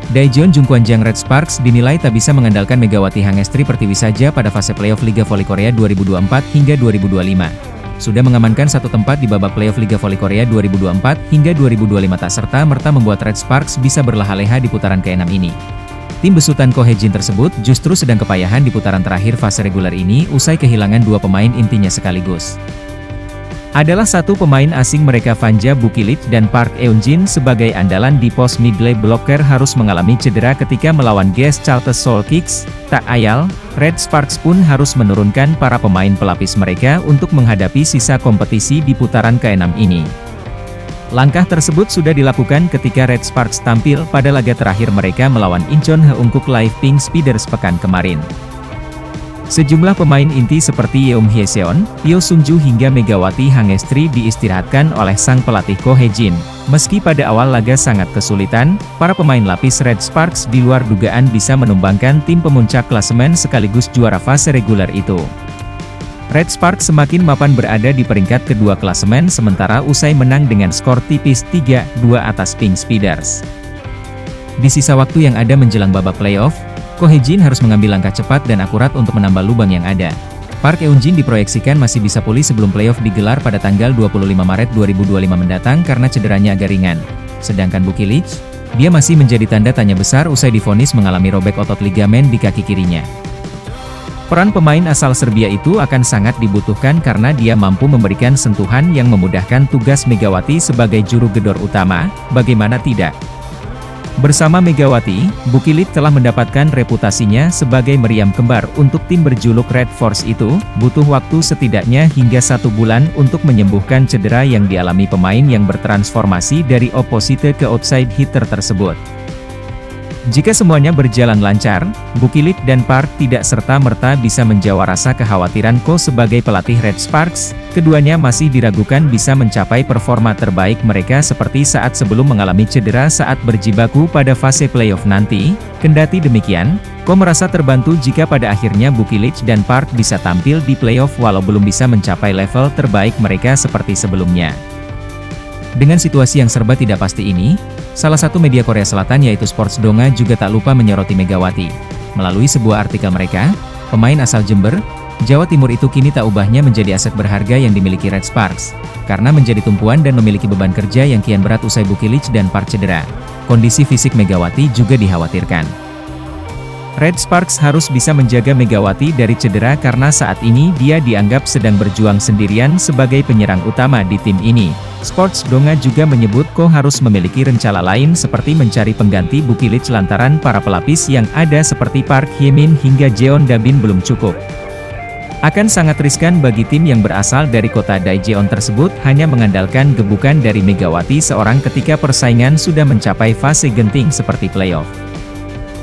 Daejeon Jungkwanjang Red Sparks dinilai tak bisa mengandalkan Megawati Hangestri Pertiwi saja pada fase playoff Liga Voli Korea 2024 hingga 2025. Sudah mengamankan satu tempat di babak playoff Liga Voli Korea 2024 hingga 2025 tak serta-merta membuat Red Sparks bisa berleha-leha di putaran ke-6 ini. Tim besutan Ko Hae-jin tersebut justru sedang kepayahan di putaran terakhir fase reguler ini usai kehilangan dua pemain intinya sekaligus. Adalah satu pemain asing mereka Vanja Bukilit dan Park Eun-jin sebagai andalan di pos middle blocker harus mengalami cedera ketika melawan GS Charter Seoul Kicks. Tak ayal, Red Sparks pun harus menurunkan para pemain pelapis mereka untuk menghadapi sisa kompetisi di putaran ke-6 ini. Langkah tersebut sudah dilakukan ketika Red Sparks tampil pada laga terakhir mereka melawan Incheon Haeunkook Live Pink Speeders pekan kemarin. Sejumlah pemain inti seperti Yeom Hyeseon, Yo Sung-ju hingga Megawati Hangestri diistirahatkan oleh sang pelatih Ko Hae-jin. Meski pada awal laga sangat kesulitan, para pemain lapis Red Sparks di luar dugaan bisa menumbangkan tim pemuncak klasemen sekaligus juara fase reguler itu. Red Sparks semakin mapan berada di peringkat kedua klasemen sementara usai menang dengan skor tipis 3-2 atas Pink Speeders. Di sisa waktu yang ada menjelang babak playoff, Ko Hae-jin harus mengambil langkah cepat dan akurat untuk menambah lubang yang ada. Park Eun-jin diproyeksikan masih bisa pulih sebelum playoff digelar pada tanggal 25 Maret 2025 mendatang karena cederanya agak ringan. Sedangkan Bukilit, dia masih menjadi tanda tanya besar usai divonis mengalami robek otot ligamen di kaki kirinya. Peran pemain asal Serbia itu akan sangat dibutuhkan karena dia mampu memberikan sentuhan yang memudahkan tugas Megawati sebagai juru gedor utama, bagaimana tidak. Bersama Megawati, Bukilit telah mendapatkan reputasinya sebagai meriam kembar untuk tim berjuluk Red Force itu, butuh waktu setidaknya hingga 1 bulan untuk menyembuhkan cedera yang dialami pemain yang bertransformasi dari opposite ke outside hitter tersebut. Jika semuanya berjalan lancar, Bukilit dan Park tidak serta-merta bisa menjawab rasa kekhawatiran Ko sebagai pelatih Red Sparks. Keduanya masih diragukan bisa mencapai performa terbaik mereka seperti saat sebelum mengalami cedera saat berjibaku pada fase playoff nanti. Kendati demikian, Ko merasa terbantu jika pada akhirnya Bukilit dan Park bisa tampil di playoff walau belum bisa mencapai level terbaik mereka seperti sebelumnya. Dengan situasi yang serba tidak pasti ini, salah satu media Korea Selatan yaitu Sports Donga juga tak lupa menyoroti Megawati. Melalui sebuah artikel mereka, pemain asal Jember, Jawa Timur itu kini tak ubahnya menjadi aset berharga yang dimiliki Red Sparks, karena menjadi tumpuan dan memiliki beban kerja yang kian berat usai Bukilit dan Park cedera. Kondisi fisik Megawati juga dikhawatirkan. Red Sparks harus bisa menjaga Megawati dari cedera karena saat ini dia dianggap sedang berjuang sendirian sebagai penyerang utama di tim ini. Sports Donga juga menyebut Ko harus memiliki rencana lain seperti mencari pengganti Bukilit lantaran para pelapis yang ada seperti Park Hye-min hingga Jeon Da-bin belum cukup. Akan sangat riskan bagi tim yang berasal dari kota Daejeon tersebut hanya mengandalkan gebukan dari Megawati seorang ketika persaingan sudah mencapai fase genting seperti playoff.